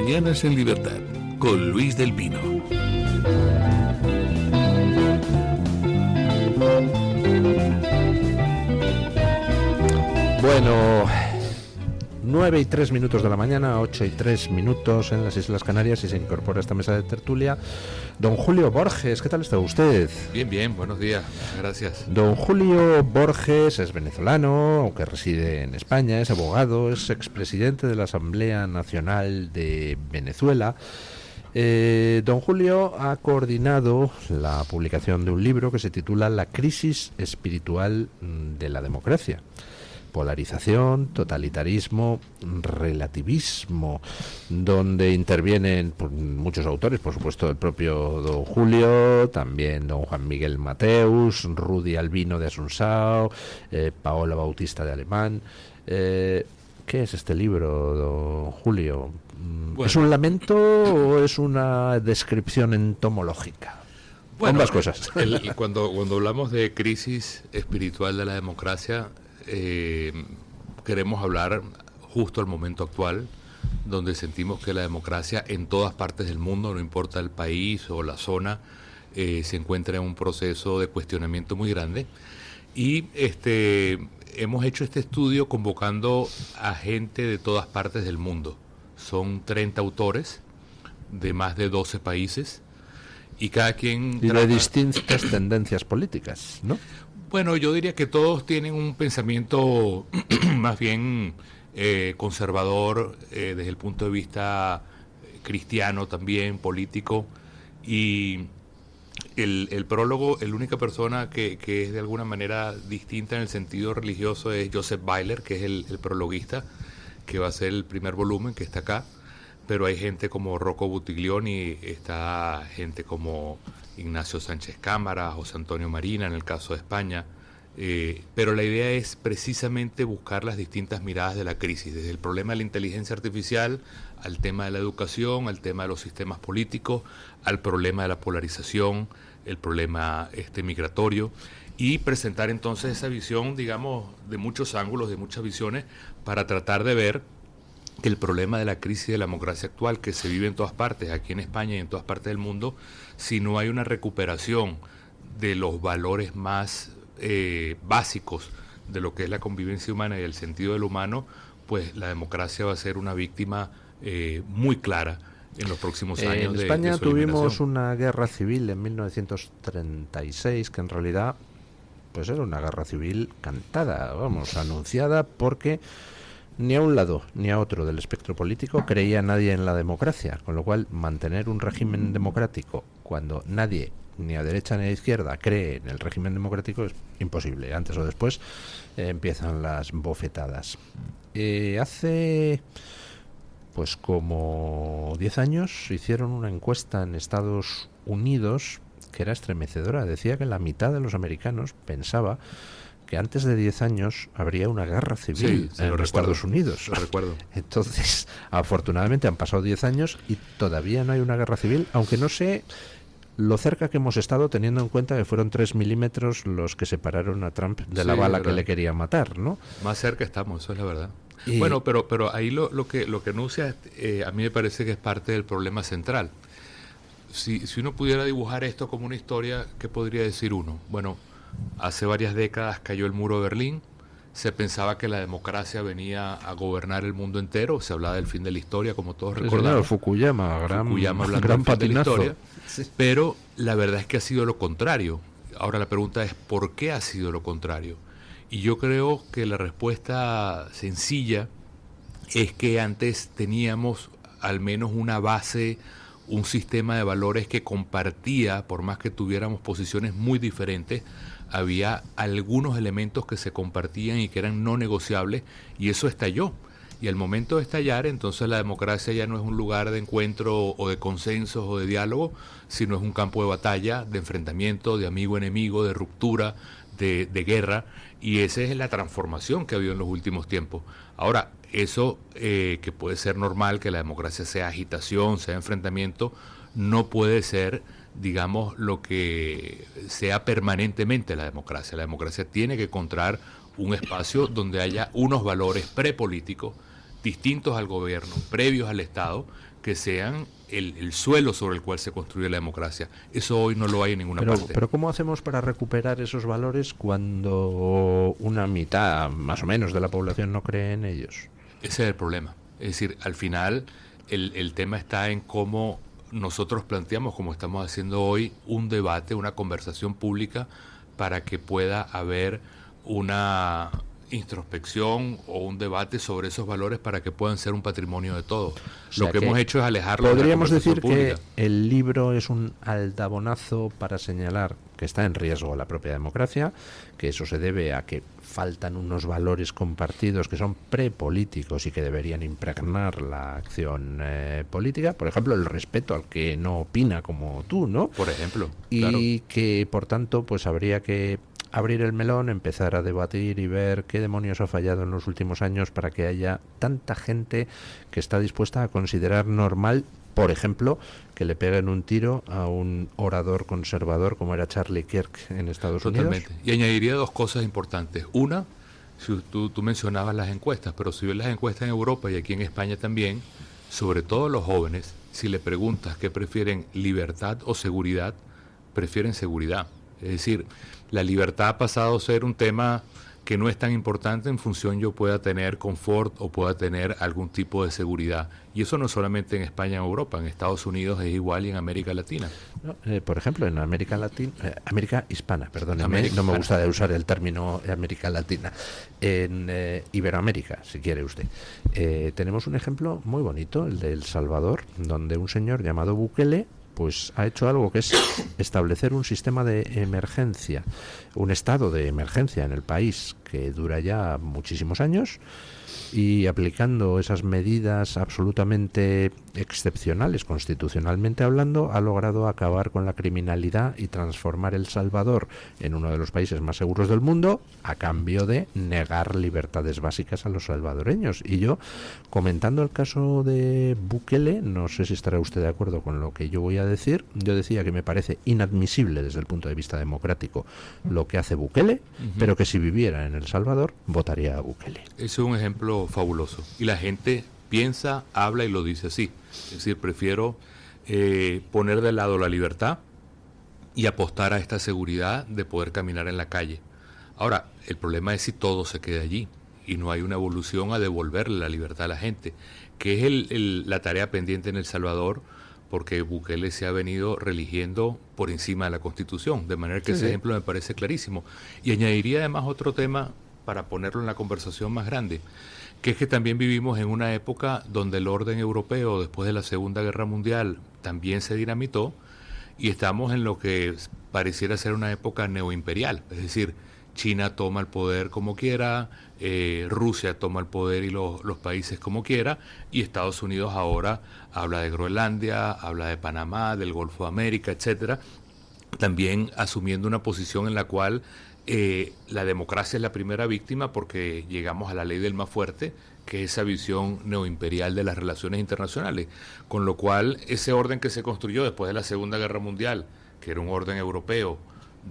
Mañanas en Libertad, con Luis del Pino. Bueno, 9:03 de la mañana, 8:03 en las Islas Canarias, y se incorpora a esta mesa de tertulia don Julio Borges. ¿Qué tal está usted? Bien, bien, buenos días, gracias. Don Julio Borges es venezolano, aunque reside en España, es abogado, es expresidente de la Asamblea Nacional de Venezuela. Don Julio ha coordinado la publicación de un libro que se titula La crisis espiritual de la democracia. Polarización, totalitarismo, relativismo, donde intervienen muchos autores, por supuesto el propio don Julio, también don Juan Miguel Mateus, Rudy Albino de Asunsao, Paola Bautista de Alemán. ¿Qué es este libro, don Julio? Bueno, ¿es un lamento o es una descripción entomológica? Bueno, ambas cosas. Cuando hablamos de crisis espiritual de la democracia, queremos hablar justo al momento actual, donde sentimos que la democracia en todas partes del mundo, no importa el país o la zona, se encuentra en un proceso de cuestionamiento muy grande. Y hemos hecho este estudio convocando a gente de todas partes del mundo. Son 30 autores de más de 12 países, y cada quien... Y de distintas tendencias políticas, ¿no? Bueno, yo diría que todos tienen un pensamiento más bien conservador, desde el punto de vista cristiano también, político. Y el prólogo, la única persona que es de alguna manera distinta en el sentido religioso es Joseph Weiler, que es el prologuista, que va a ser el primer volumen, que está acá. Pero hay gente como Rocco Buttiglioni, está gente como Ignacio Sánchez Cámara, José Antonio Marina en el caso de España, pero la idea es precisamente buscar las distintas miradas de la crisis, desde el problema de la inteligencia artificial, al tema de la educación, al tema de los sistemas políticos, al problema de la polarización, el problema migratorio, y presentar entonces esa visión, digamos, de muchos ángulos, de muchas visiones, para tratar de ver que el problema de la crisis de la democracia actual, que se vive en todas partes, aquí en España y en todas partes del mundo, si no hay una recuperación de los valores más básicos de lo que es la convivencia humana y el sentido del humano, pues la democracia va a ser una víctima muy clara en los próximos años. En España tuvimos una guerra civil en 1936, que en realidad pues era una guerra civil cantada, anunciada, porque ni a un lado ni a otro del espectro político creía nadie en la democracia, con lo cual mantener un régimen democrático cuando nadie, ni a derecha ni a izquierda, cree en el régimen democrático es imposible. Antes o después empiezan las bofetadas. Hace pues como 10 años hicieron una encuesta en Estados Unidos que era estremecedora. Decía que la mitad de los americanos pensaba que antes de 10 años habría una guerra civil en Estados Unidos. Lo recuerdo. Entonces, afortunadamente han pasado 10 años y todavía no hay una guerra civil, aunque no sé lo cerca que hemos estado, teniendo en cuenta que fueron 3 milímetros los que separaron a Trump de la bala que le quería matar, ¿no? Más cerca estamos, eso es la verdad. Bueno, pero ahí lo que anuncia, a mí me parece que es parte del problema central. Si uno pudiera dibujar esto como una historia, ¿qué podría decir uno? Bueno, hace varias décadas cayó el muro de Berlín, se pensaba que la democracia venía a gobernar el mundo entero, se hablaba del fin de la historia, como todos recordamos. Fukuyama, gran patinazo. Sí. Pero la verdad es que ha sido lo contrario. Ahora la pregunta es, ¿por qué ha sido lo contrario? Y yo creo que la respuesta sencilla es que antes teníamos al menos una base, un sistema de valores que compartía, por más que tuviéramos posiciones muy diferentes, había algunos elementos que se compartían y que eran no negociables, y eso estalló. Y al momento de estallar, entonces la democracia ya no es un lugar de encuentro o de consensos o de diálogo, sino es un campo de batalla, de enfrentamiento, de amigo-enemigo, de ruptura, de guerra, y esa es la transformación que ha habido en los últimos tiempos. Ahora, eso que puede ser normal, que la democracia sea agitación, sea enfrentamiento, no puede ser, digamos, lo que sea permanentemente la democracia. La democracia tiene que encontrar un espacio donde haya unos valores prepolíticos distintos al gobierno, previos al Estado, que sean el suelo sobre el cual se construye la democracia. Eso hoy no lo hay en ninguna parte. Pero ¿cómo hacemos para recuperar esos valores cuando una mitad, más o menos, de la población no cree en ellos? Ese es el problema. Es decir, al final el tema está en cómo nosotros planteamos, como estamos haciendo hoy, un debate, una conversación pública para que pueda haber una introspección o un debate sobre esos valores para que puedan ser un patrimonio de todos. Lo que hemos hecho es alejarlos de la podríamos conversación decir pública. que el libro es un aldabonazo para señalar que está en riesgo la propia democracia, que eso se debe a que faltan unos valores compartidos que son prepolíticos y que deberían impregnar la acción política, por ejemplo, el respeto al que no opina como tú, ¿no? Por ejemplo, Y claro. que, por tanto, pues habría que abrir el melón, empezar a debatir y ver qué demonios ha fallado en los últimos años para que haya tanta gente que está dispuesta a considerar normal, por ejemplo, que le peguen un tiro a un orador conservador como era Charlie Kirk en Estados Totalmente. Unidos. Y añadiría dos cosas importantes. Una, si tú mencionabas las encuestas, pero si ves las encuestas en Europa y aquí en España también, sobre todo los jóvenes, si le preguntas qué prefieren, libertad o seguridad, prefieren seguridad. Es decir, la libertad ha pasado a ser un tema que no es tan importante en función yo pueda tener confort o pueda tener algún tipo de seguridad. Y eso no solamente en España, en Europa, en Estados Unidos es igual y en América Latina. No, por ejemplo, en América Latina, América Hispana, perdóneme, América no me Hispana. gusta de usar el término América Latina, en Iberoamérica, si quiere usted. Tenemos un ejemplo muy bonito, el de El Salvador, donde un señor llamado Bukele pues ha hecho algo que es establecer un sistema de emergencia, un estado de emergencia en el país que dura ya muchísimos años, y aplicando esas medidas absolutamente excepcionales, constitucionalmente hablando, ha logrado acabar con la criminalidad y transformar El Salvador en uno de los países más seguros del mundo a cambio de negar libertades básicas a los salvadoreños. Y yo, comentando el caso de Bukele, no sé si estará usted de acuerdo con lo que yo voy a decir, yo decía que me parece inadmisible desde el punto de vista democrático lo que hace Bukele, pero que si viviera en El Salvador votaría a Bukele. Ese es un ejemplo fabuloso. Y la gente piensa, habla y lo dice así. Es decir, prefiero poner de lado la libertad y apostar a esta seguridad de poder caminar en la calle. Ahora, el problema es si todo se queda allí y no hay una evolución a devolverle la libertad a la gente, que es la tarea pendiente en El Salvador, porque Bukele se ha venido religiendo por encima de la Constitución, de manera que ese ejemplo me parece clarísimo. Y añadiría además otro tema para ponerlo en la conversación más grande, que es que también vivimos en una época donde el orden europeo, después de la Segunda Guerra Mundial, también se dinamitó, y estamos en lo que pareciera ser una época neoimperial, es decir, China toma el poder como quiera, Rusia toma el poder y los países como quiera, y Estados Unidos ahora habla de Groenlandia, habla de Panamá, del Golfo de América, etcétera, también asumiendo una posición en la cual la democracia es la primera víctima porque llegamos a la ley del más fuerte, que es esa visión neoimperial de las relaciones internacionales, con lo cual ese orden que se construyó después de la Segunda Guerra Mundial, que era un orden europeo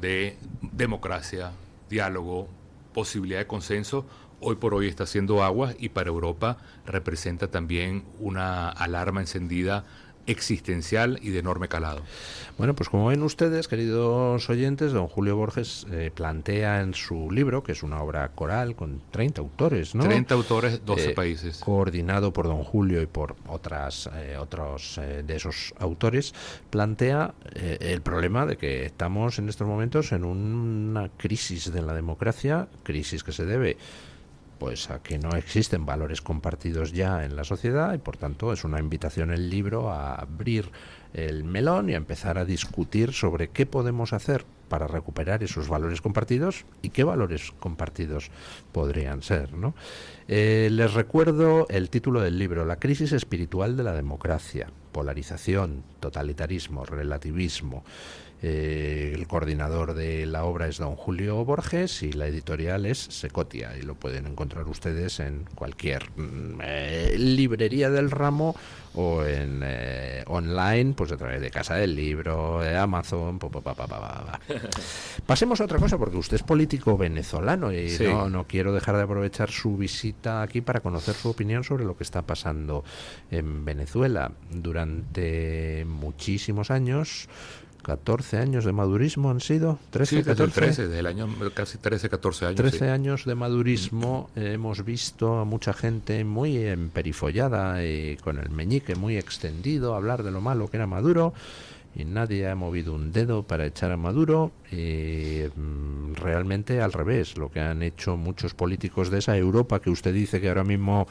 de democracia, diálogo, posibilidad de consenso, hoy por hoy está haciendo aguas y para Europa representa también una alarma encendida existencial y de enorme calado. Bueno, pues como ven ustedes, queridos oyentes, don Julio Borges plantea en su libro, que es una obra coral con 30 autores, ¿no? 30 autores, 12 países. Coordinado por don Julio y por otros de esos autores, plantea el problema de que estamos en estos momentos en una crisis de la democracia, crisis que se debe pues a que no existen valores compartidos ya en la sociedad, y por tanto es una invitación el libro a abrir el melón y a empezar a discutir sobre qué podemos hacer para recuperar esos valores compartidos y qué valores compartidos podrían ser, ¿no? Les recuerdo el título del libro, La crisis espiritual de la democracia, polarización, totalitarismo, relativismo. El coordinador de la obra es don Julio Borges y la editorial es Secotia, y lo pueden encontrar ustedes en cualquier librería del ramo o en online, pues a través de Casa del Libro, de Amazon. Pasemos a otra cosa, porque usted es político venezolano y Sí. no quiero dejar de aprovechar su visita aquí para conocer su opinión sobre lo que está pasando en Venezuela. Durante muchísimos años, 14 años de madurismo han sido, 13, Sí, desde el 14. 13, desde el año casi 13, 14 años. 13 sí. años de madurismo. Hemos visto a mucha gente muy emperifollada y con el meñique muy extendido hablar de lo malo que era Maduro, y nadie ha movido un dedo para echar a Maduro. Realmente al revés, lo que han hecho muchos políticos de esa Europa que usted dice que ahora mismo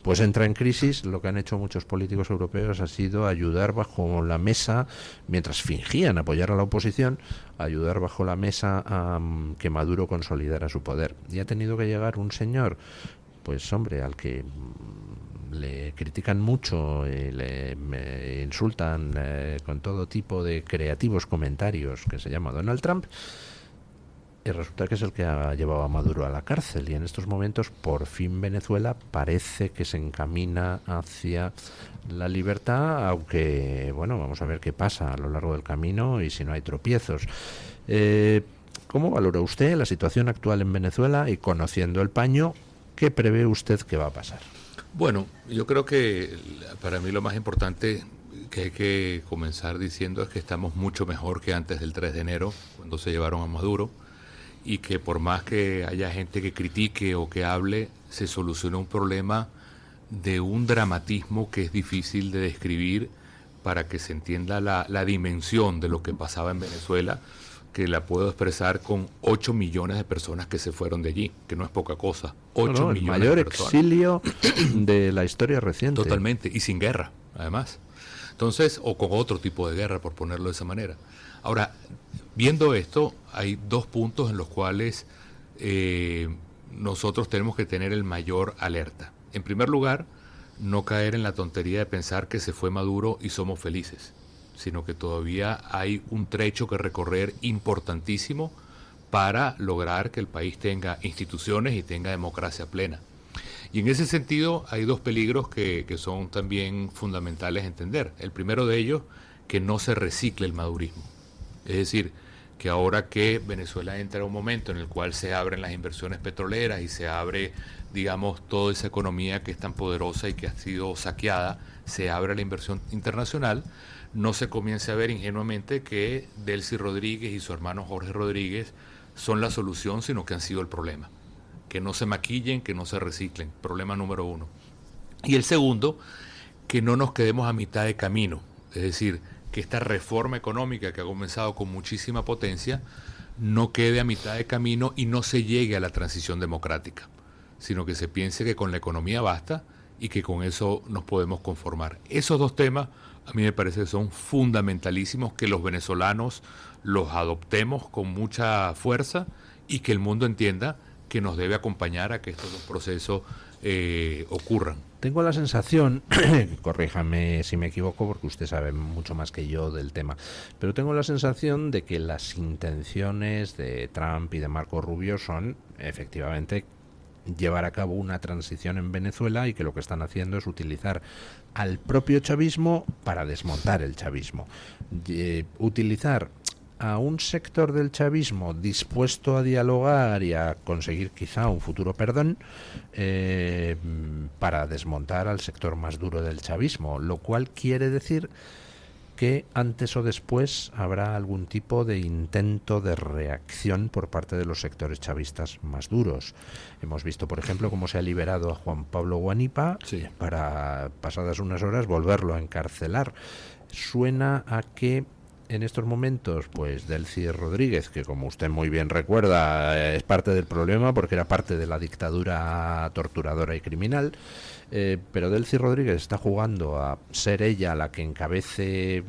pues entra en crisis, lo que han hecho muchos políticos europeos ha sido ayudar bajo la mesa, mientras fingían apoyar a la oposición, ayudar bajo la mesa a que Maduro consolidara su poder. Y ha tenido que llegar un señor, pues hombre, al que le critican mucho, me insultan con todo tipo de creativos comentarios, que se llama Donald Trump. Y resulta que es el que ha llevado a Maduro a la cárcel, y en estos momentos por fin Venezuela parece que se encamina hacia la libertad, aunque bueno, vamos a ver qué pasa a lo largo del camino y si no hay tropiezos. ¿Cómo valora usted la situación actual en Venezuela, y conociendo el paño, qué prevé usted que va a pasar? Bueno, yo creo que para mí lo más importante que hay que comenzar diciendo es que estamos mucho mejor que antes del 3 de enero, cuando se llevaron a Maduro, y que por más que haya gente que critique o que hable, se soluciona un problema de un dramatismo que es difícil de describir para que se entienda la dimensión de lo que pasaba en Venezuela, que la puedo expresar con 8 millones de personas que se fueron de allí, que no es poca cosa. 8 el millones mayor de personas. exilio de la historia reciente. Totalmente, y sin guerra, además. Entonces, o con otro tipo de guerra, por ponerlo de esa manera. Ahora, viendo esto, hay dos puntos en los cuales nosotros tenemos que tener el mayor alerta. En primer lugar, no caer en la tontería de pensar que se fue Maduro y somos felices, sino que todavía hay un trecho que recorrer importantísimo para lograr que el país tenga instituciones y tenga democracia plena. Y en ese sentido hay dos peligros que son también fundamentales entender. El primero de ellos, que no se recicle el madurismo. Es decir, que ahora que Venezuela entra en un momento en el cual se abren las inversiones petroleras y se abre, digamos, toda esa economía que es tan poderosa y que ha sido saqueada, se abre la inversión internacional, no se comience a ver ingenuamente que Delcy Rodríguez y su hermano Jorge Rodríguez son la solución, sino que han sido el problema. Que no se maquillen, que no se reciclen. Problema número uno. Y el segundo, que no nos quedemos a mitad de camino. Es decir, que esta reforma económica que ha comenzado con muchísima potencia no quede a mitad de camino y no se llegue a la transición democrática, sino que se piense que con la economía basta y que con eso nos podemos conformar. Esos dos temas a mí me parece que son fundamentalísimos, que los venezolanos los adoptemos con mucha fuerza y que el mundo entienda que nos debe acompañar a que estos dos procesos ocurran. Tengo la sensación, corríjame si me equivoco porque usted sabe mucho más que yo del tema, pero tengo la sensación de que las intenciones de Trump y de Marco Rubio son efectivamente llevar a cabo una transición en Venezuela, y que lo que están haciendo es utilizar al propio chavismo para desmontar el chavismo. Utilizar a un sector del chavismo dispuesto a dialogar y a conseguir quizá un futuro perdón, para desmontar al sector más duro del chavismo, lo cual quiere decir que antes o después habrá algún tipo de intento de reacción por parte de los sectores chavistas más duros. Hemos visto, por ejemplo, cómo se ha liberado a Juan Pablo Guanipa, sí, para, pasadas unas horas, volverlo a encarcelar. Suena a que en estos momentos, pues Delcy Rodríguez, que como usted muy bien recuerda, es parte del problema porque era parte de la dictadura torturadora y criminal, pero Delcy Rodríguez está jugando a ser ella la que encabece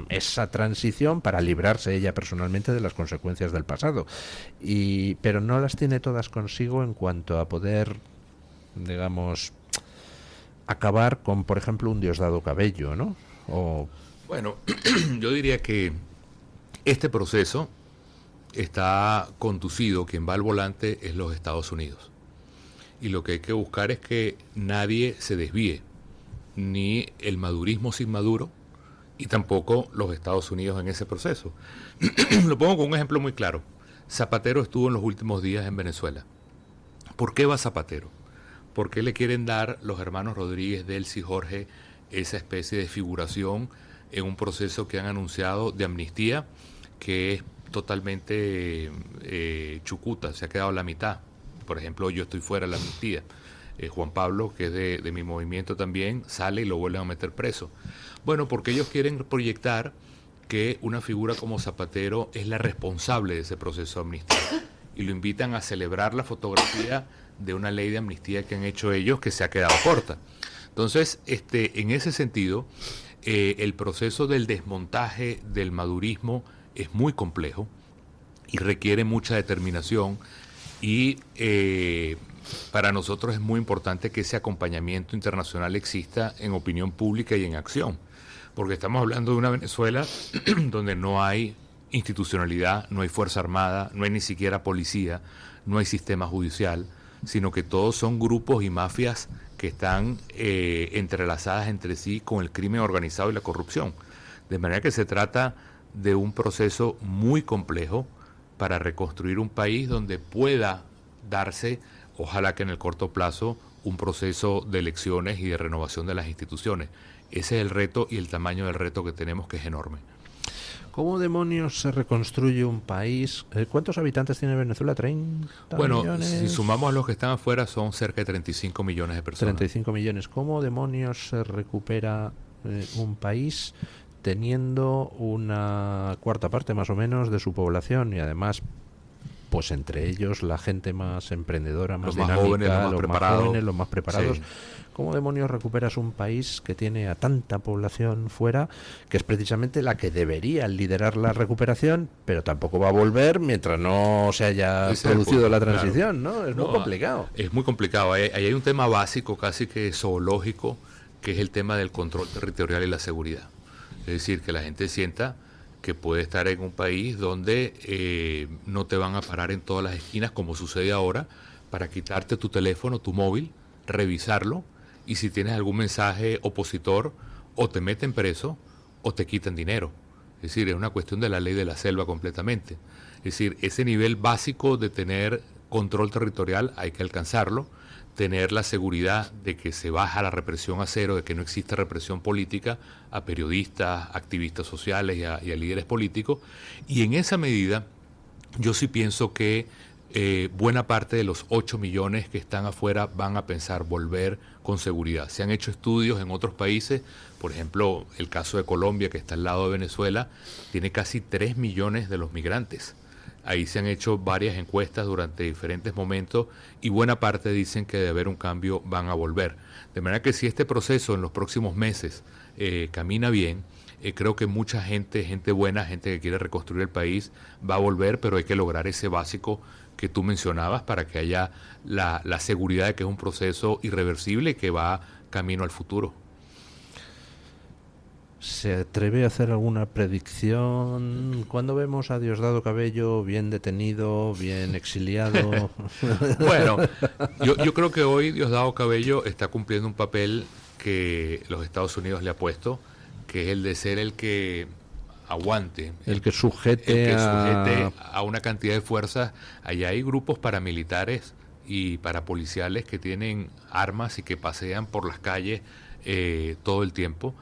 esa transición para librarse ella personalmente de las consecuencias del pasado, pero no las tiene todas consigo en cuanto a poder, digamos, acabar con, por ejemplo, un Diosdado Cabello, ¿no? Bueno, yo diría que este proceso está conducido, quien va al volante es los Estados Unidos. Y lo que hay que buscar es que nadie se desvíe, ni el madurismo sin Maduro, y tampoco los Estados Unidos en ese proceso. Lo pongo con un ejemplo muy claro. Zapatero estuvo en los últimos días en Venezuela. ¿Por qué va Zapatero? ¿Por qué le quieren dar los hermanos Rodríguez, Delcy y Jorge esa especie de figuración en un proceso que han anunciado de amnistía que es totalmente chucuta, se ha quedado a la mitad? Por ejemplo, yo estoy fuera de la amnistía. Juan Pablo, que es de mi movimiento también, sale y lo vuelven a meter preso. Bueno, porque ellos quieren proyectar que una figura como Zapatero es la responsable de ese proceso de amnistía. Y lo invitan a celebrar la fotografía de una ley de amnistía que han hecho ellos que se ha quedado corta. Entonces, en ese sentido, el proceso del desmontaje del madurismo es muy complejo y requiere mucha determinación y para nosotros es muy importante que ese acompañamiento internacional exista en opinión pública y en acción, porque estamos hablando de una Venezuela donde no hay institucionalidad, no hay fuerza armada, no hay ni siquiera policía, no hay sistema judicial, sino que todos son grupos y mafias que están entrelazadas entre sí con el crimen organizado y la corrupción. De manera que se trata de un proceso muy complejo para reconstruir un país donde pueda darse, ojalá que en el corto plazo, un proceso de elecciones y de renovación de las instituciones. Ese es el reto y el tamaño del reto que tenemos, que es enorme. ¿Cómo demonios se reconstruye un país? ¿Cuántos habitantes tiene Venezuela? ¿30 bueno, millones? Si sumamos a los que están afuera, son cerca de 35 millones de personas. 35 millones. ¿Cómo demonios se recupera un país teniendo una cuarta parte más o menos de su población y además, pues entre ellos la gente más emprendedora, más dinámica, jóvenes, los más jóvenes, los más preparados? Sí. ¿Cómo demonios recuperas un país que tiene a tanta población fuera, que es precisamente la que debería liderar la recuperación, pero tampoco va a volver mientras no se haya producido la transición, claro, ¿no? Es muy complicado. Es muy complicado. Ahí hay un tema básico, casi que zoológico, que es el tema del control territorial y la seguridad. Es decir, que la gente sienta que puede estar en un país donde no te van a parar en todas las esquinas, como sucede ahora, para quitarte tu teléfono, tu móvil, revisarlo, y si tienes algún mensaje opositor, o te meten preso o te quitan dinero. Es decir, es una cuestión de la ley de la selva completamente. Es decir, ese nivel básico de tener control territorial hay que alcanzarlo, tener la seguridad de que se baja la represión a cero, de que no existe represión política a periodistas, activistas sociales y a líderes políticos. Y en esa medida, yo sí pienso que buena parte de los 8 millones que están afuera van a pensar volver con seguridad. Se han hecho estudios en otros países, por ejemplo, el caso de Colombia, que está al lado de Venezuela, tiene casi 3 millones de los migrantes. Ahí se han hecho varias encuestas durante diferentes momentos y buena parte dicen que de haber un cambio van a volver. De manera que si este proceso en los próximos meses camina bien, creo que mucha gente buena, gente que quiere reconstruir el país, va a volver, pero hay que lograr ese básico que tú mencionabas para que haya la seguridad de que es un proceso irreversible que va camino al futuro. ¿Se atreve a hacer alguna predicción? ¿Cuándo vemos a Diosdado Cabello bien detenido, bien exiliado? Bueno, yo creo que hoy Diosdado Cabello está cumpliendo un papel que los Estados Unidos le ha puesto, que es el de ser el que aguante, el que sujete a una cantidad de fuerzas. Allá hay grupos paramilitares y parapoliciales que tienen armas y que pasean por las calles todo el tiempo.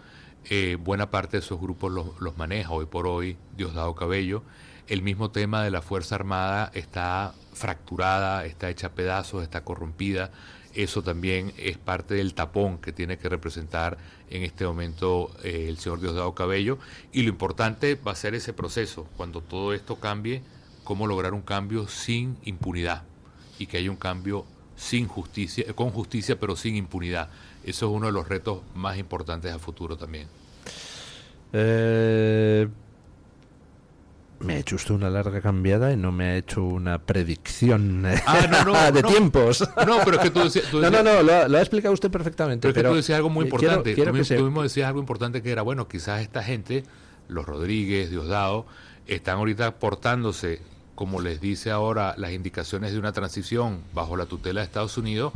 Buena parte de esos grupos los maneja hoy por hoy Diosdado Cabello. El mismo tema de la Fuerza Armada está fracturada, está hecha a pedazos, está corrompida. Eso también es parte del tapón que tiene que representar en este momento el señor Diosdado Cabello. Y lo importante va a ser ese proceso, cuando todo esto cambie, cómo lograr un cambio sin impunidad y que haya un cambio sin justicia, con justicia pero sin impunidad. Eso es uno de los retos más importantes a futuro también. Me ha hecho usted una larga cambiada y no me ha hecho una predicción de no. tiempos. No, pero es que tú decías... No, lo ha explicado usted perfectamente. Pero es que tú decías algo muy importante. Quiero Tú mismo decías algo importante que era, bueno, quizás esta gente, los Rodríguez, Diosdado, están ahorita portándose, como les dice ahora, las indicaciones de una transición bajo la tutela de Estados Unidos,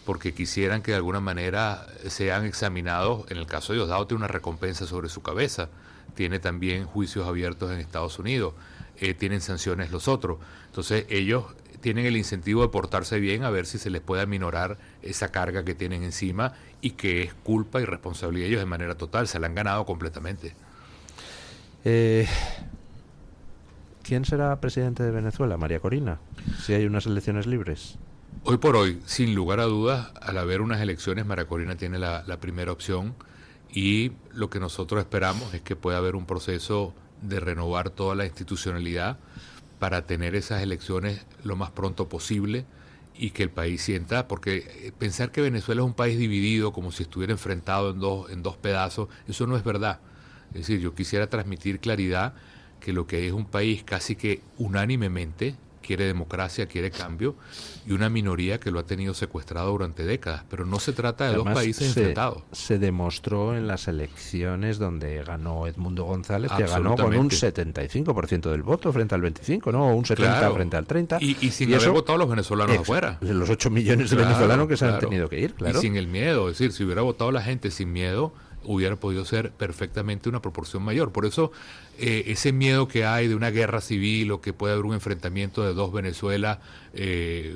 porque quisieran que de alguna manera sean examinados. En el caso de Diosdado tiene una recompensa sobre su cabeza, tiene también juicios abiertos en Estados Unidos, tienen sanciones los otros. Entonces ellos tienen el incentivo de portarse bien, a ver si se les puede aminorar esa carga que tienen encima y que es culpa y responsabilidad de ellos de manera total, se la han ganado completamente. ¿Quién será presidente de Venezuela? María Corina, si hay unas elecciones libres. Hoy por hoy, sin lugar a dudas, al haber unas elecciones, María Corina tiene la primera opción, y lo que nosotros esperamos es que pueda haber un proceso de renovar toda la institucionalidad para tener esas elecciones lo más pronto posible y que el país sienta, porque pensar que Venezuela es un país dividido, como si estuviera enfrentado en dos pedazos, eso no es verdad. Es decir, yo quisiera transmitir claridad que lo que es un país casi que unánimemente quiere democracia, quiere cambio, y una minoría que lo ha tenido secuestrado durante décadas. Pero no se trata de Además, dos países enfrentados. Se demostró en las elecciones donde ganó Edmundo González, que ganó con un 75% del voto frente al 25%, ¿no? O un 70% frente al 30%. Y sin haber votado los venezolanos afuera. Los 8 millones de venezolanos que se han tenido que ir, claro. Y sin el miedo, es decir, si hubiera votado la gente sin miedo, hubiera podido ser perfectamente una proporción mayor. Por eso ese miedo que hay de una guerra civil o que puede haber un enfrentamiento de dos Venezuela,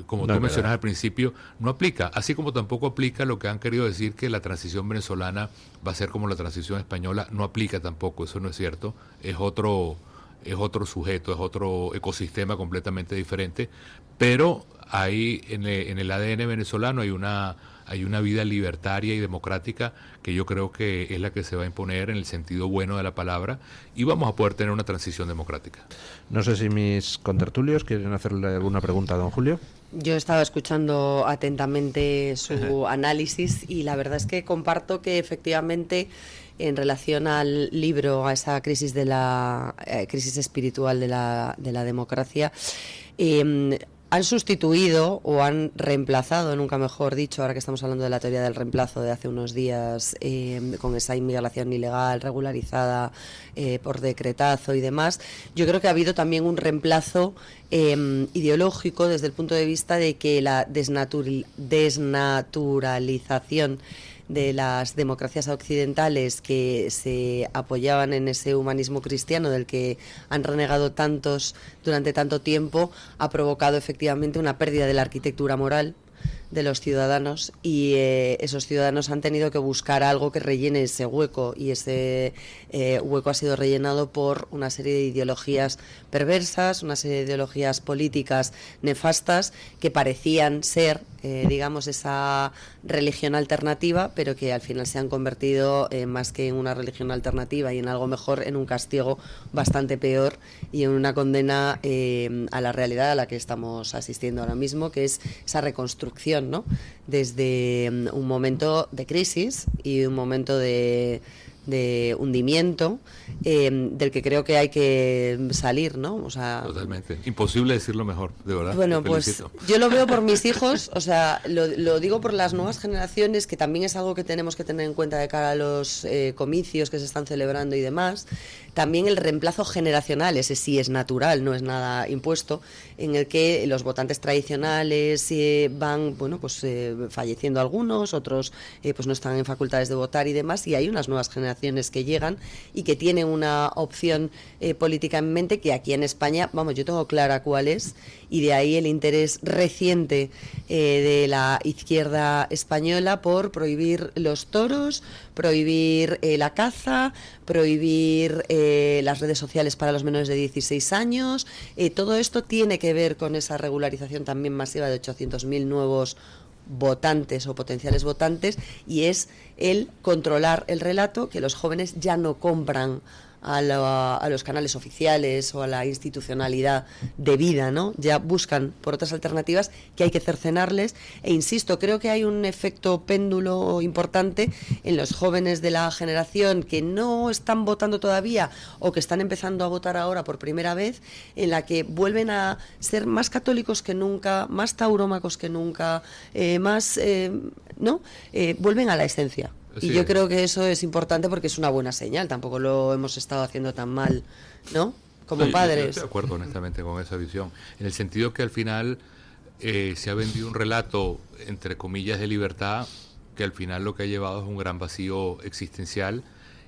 como tú mencionas al principio, no aplica. Así como tampoco aplica lo que han querido decir, que la transición venezolana va a ser como la transición española. No aplica tampoco, eso no es cierto. Es otro sujeto, es otro ecosistema completamente diferente. Pero hay en el ADN venezolano hay una vida libertaria y democrática que yo creo que es la que se va a imponer en el sentido bueno de la palabra, y vamos a poder tener una transición democrática. No sé si mis contertulios quieren hacerle alguna pregunta a don Julio. Yo estaba escuchando atentamente su análisis y la verdad es que comparto que efectivamente, en relación al libro, a esa crisis de la crisis espiritual de la democracia, han sustituido o han reemplazado, nunca mejor dicho, ahora que estamos hablando de la teoría del reemplazo de hace unos días, con esa inmigración ilegal regularizada por decretazo y demás. Yo creo que ha habido también un reemplazo ideológico desde el punto de vista de que la desnaturalización de las democracias occidentales que se apoyaban en ese humanismo cristiano del que han renegado tantos durante tanto tiempo, ha provocado efectivamente una pérdida de la arquitectura moral de los ciudadanos, y esos ciudadanos han tenido que buscar algo que rellene ese hueco, y ese hueco ha sido rellenado por una serie de ideologías perversas, una serie de ideologías políticas nefastas que parecían ser digamos, esa religión alternativa, pero que al final se han convertido más que en una religión alternativa y en algo mejor, en un castigo bastante peor y en una condena a la realidad a la que estamos asistiendo ahora mismo, que es esa reconstrucción, ¿no? Desde un momento de crisis y un momento de hundimiento, del que creo que hay que salir, ¿no? O sea, totalmente. Imposible decirlo mejor, de verdad. Bueno, pues yo lo veo por mis hijos, o sea, lo digo por las nuevas generaciones, que también es algo que tenemos que tener en cuenta de cara a los comicios que se están celebrando y demás. También el reemplazo generacional, ese sí es natural, no es nada impuesto, en el que los votantes tradicionales van, bueno, pues falleciendo algunos, otros pues no están en facultades de votar y demás, y hay unas nuevas generaciones que llegan y que tienen una opción política en mente que aquí en España, vamos, yo tengo clara cuál es, y de ahí el interés reciente de la izquierda española por prohibir los toros, prohibir la caza, prohibir las redes sociales para los menores de 16 años. Todo esto tiene que ver con esa regularización también masiva de 800.000 nuevos votantes o potenciales votantes, y es el controlar el relato, que los jóvenes ya no compran a los canales oficiales o a la institucionalidad debida, ¿no? Ya buscan por otras alternativas que hay que cercenarles. E insisto, creo que hay un efecto péndulo importante en los jóvenes de la generación que no están votando todavía o que están empezando a votar ahora por primera vez, en la que vuelven a ser más católicos que nunca, más taurómacos que nunca, vuelven a la esencia. Así y yo es. creo que eso es importante porque es una buena señal. Tampoco lo hemos estado haciendo tan mal, ¿no? Como No, yo padres. estoy de acuerdo, honestamente, con esa visión. En el sentido que al final se ha vendido un relato, entre comillas, de libertad, que al final lo que ha llevado es un gran vacío existencial.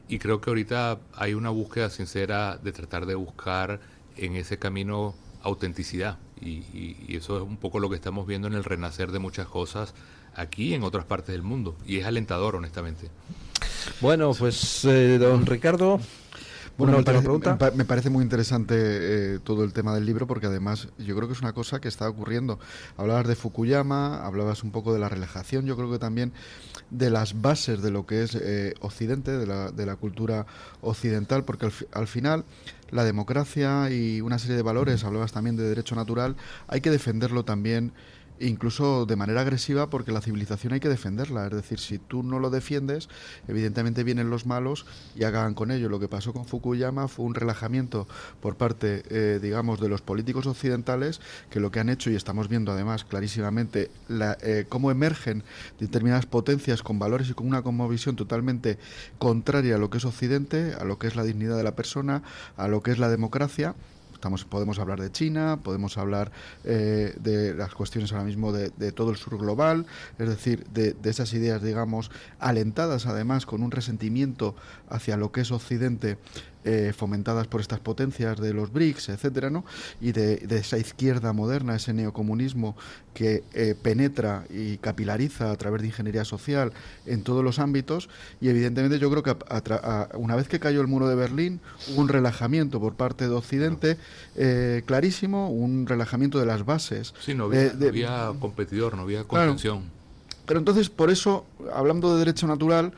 Y creo que ahorita hay una búsqueda sincera de tratar de buscar en ese camino autenticidad. Y eso es un poco lo que estamos viendo en el renacer de muchas cosas aquí y en otras partes del mundo. Y es alentador, honestamente. Bueno, pues don Ricardo, Bueno, una me última parece, pregunta. me parece muy interesante todo el tema del libro, porque además yo creo que es una cosa que está ocurriendo. Hablabas de Fukuyama, hablabas un poco de la relajación, yo creo que también de las bases de lo que es Occidente, de la cultura occidental, porque al final la democracia y una serie de valores, hablabas también de derecho natural, hay que defenderlo también, incluso de manera agresiva, porque la civilización hay que defenderla. Es decir, si tú no lo defiendes, evidentemente vienen los malos y acaban con ello. Lo que pasó con Fukuyama fue un relajamiento por parte, digamos, de los políticos occidentales, que lo que han hecho, y estamos viendo además clarísimamente cómo emergen determinadas potencias con valores y con una cosmovisión totalmente contraria a lo que es Occidente, a lo que es la dignidad de la persona, a lo que es la democracia. Podemos hablar de China, podemos hablar de las cuestiones ahora mismo de todo el sur global, es decir, de esas ideas, digamos, alentadas además con un resentimiento hacia lo que es Occidente, fomentadas por estas potencias de los BRICS, etcétera, ¿no? Y de esa izquierda moderna, ese neocomunismo que penetra y capilariza a través de ingeniería social en todos los ámbitos. Y evidentemente yo creo que una vez que cayó el muro de Berlín, hubo un relajamiento por parte de Occidente clarísimo, un relajamiento de las bases. Sí, no había competidor, no había contención. Claro. Pero entonces, por eso, hablando de derecho natural,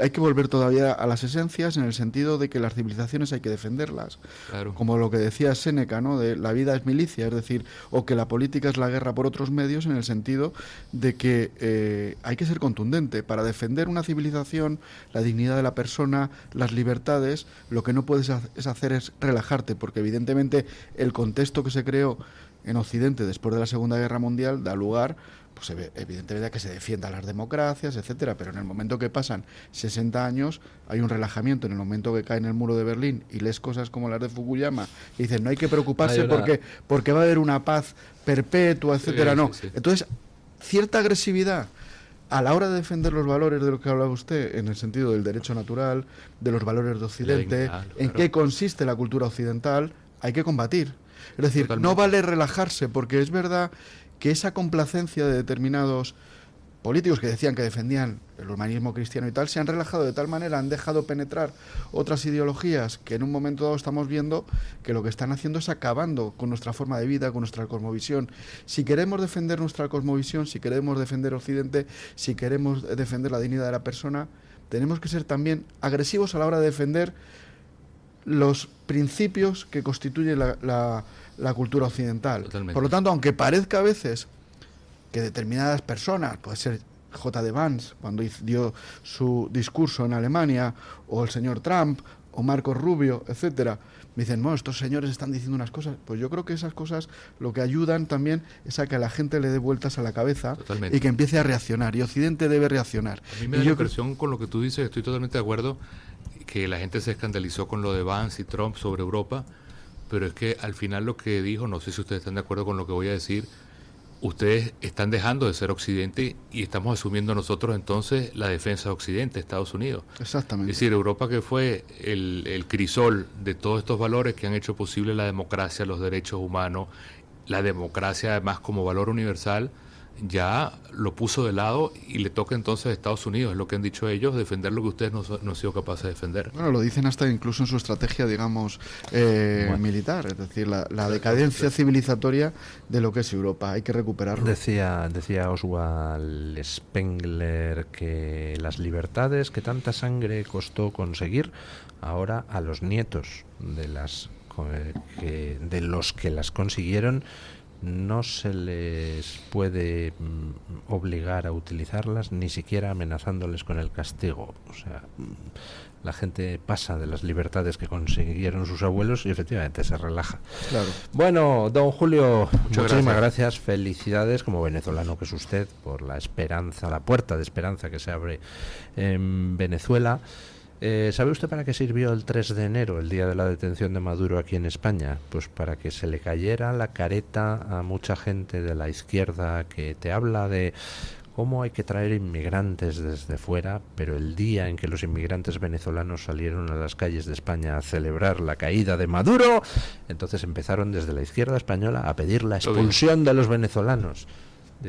hay que volver todavía a las esencias, en el sentido de que las civilizaciones hay que defenderlas. Claro. Como lo que decía Séneca, ¿no? De la vida es milicia, es decir, o que la política es la guerra por otros medios, en el sentido de que hay que ser contundente. Para defender una civilización, la dignidad de la persona, las libertades, lo que no puedes hacer es relajarte, porque evidentemente el contexto que se creó en Occidente después de la Segunda Guerra Mundial da lugar, pues evidentemente, a que se defiendan las democracias, etcétera, pero en el momento que pasan 60 años hay un relajamiento. En el momento que cae en el muro de Berlín y lees cosas como las de Fukuyama y dicen no hay que preocuparse porque va a haber una paz perpetua, etcétera, no. Sí. Entonces, cierta agresividad a la hora de defender los valores de lo que hablaba usted, en el sentido del derecho natural, de los valores de Occidente, dignidad, en claro. qué consiste la cultura occidental, hay que combatir. Es decir, Totalmente. no vale relajarse, porque es verdad que esa complacencia de determinados políticos que decían que defendían el humanismo cristiano y tal, se han relajado de tal manera, han dejado penetrar otras ideologías que en un momento dado estamos viendo que lo que están haciendo es acabando con nuestra forma de vida, con nuestra cosmovisión. Si queremos defender nuestra cosmovisión, si queremos defender Occidente, si queremos defender la dignidad de la persona, tenemos que ser también agresivos a la hora de defender los principios que constituyen la cultura occidental. Totalmente. Por lo tanto, aunque parezca a veces que determinadas personas, puede ser J. D. Vance cuando dio su discurso en Alemania, o el señor Trump, o Marco Rubio, etcétera, me dicen, bueno, estos señores están diciendo unas cosas. Pues yo creo que esas cosas lo que ayudan también es a que a la gente le dé vueltas a la cabeza. Totalmente. Y que empiece a reaccionar, y Occidente debe reaccionar. A mí me Y da la yo impresión, con lo que tú dices, estoy totalmente de acuerdo, que la gente se escandalizó con lo de Vance y Trump sobre Europa, pero es que al final lo que dijo, no sé si ustedes están de acuerdo con lo que voy a decir, ustedes están dejando de ser Occidente y estamos asumiendo nosotros entonces la defensa de Occidente, Estados Unidos. Exactamente. Es decir, Europa, que fue el crisol de todos estos valores que han hecho posible la democracia, los derechos humanos, la democracia además como valor universal, ya lo puso de lado y le toca entonces a Estados Unidos, es lo que han dicho ellos, defender lo que ustedes no han sido capaces de defender. Bueno, lo dicen hasta incluso en su estrategia, digamos, militar, es decir, la decadencia civilizatoria de lo que es Europa, hay que recuperarlo. Decía Oswald Spengler que las libertades que tanta sangre costó conseguir, ahora a los nietos de los que las consiguieron no se les puede obligar a utilizarlas, ni siquiera amenazándoles con el castigo. O sea, la gente pasa de las libertades que consiguieron sus abuelos y efectivamente se relaja. Claro. Bueno, don Julio, muchísimas gracias. gracias. Felicidades como venezolano que es usted por la esperanza, la puerta de esperanza que se abre en Venezuela. ¿Sabe usted para qué sirvió el 3 de enero, el día de la detención de Maduro aquí en España? Pues para que se le cayera la careta a mucha gente de la izquierda que te habla de cómo hay que traer inmigrantes desde fuera, pero el día en que los inmigrantes venezolanos salieron a las calles de España a celebrar la caída de Maduro, entonces empezaron desde la izquierda española a pedir la expulsión de los venezolanos.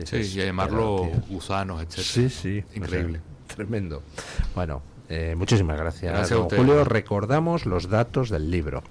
Sí, y a llamarlo gusanos, etc. Sí, sí. Increíble. O sea, tremendo. Bueno, muchísimas gracias, a don ustedes. Julio. Recordamos los datos del libro.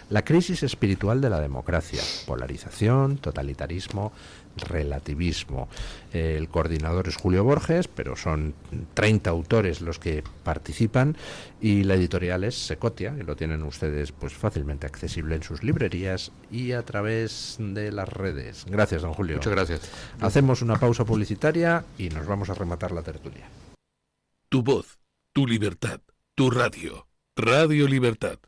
La crisis espiritual de la democracia. Polarización, totalitarismo, relativismo. El coordinador es Julio Borges, pero son 30 autores los que participan, y la editorial es Secotia, que lo tienen ustedes pues fácilmente accesible en sus librerías y a través de las redes. Gracias, don Julio. Muchas gracias. Hacemos una pausa publicitaria y nos vamos a rematar la tertulia. Tu voz, tu libertad, tu radio. Radio Libertad.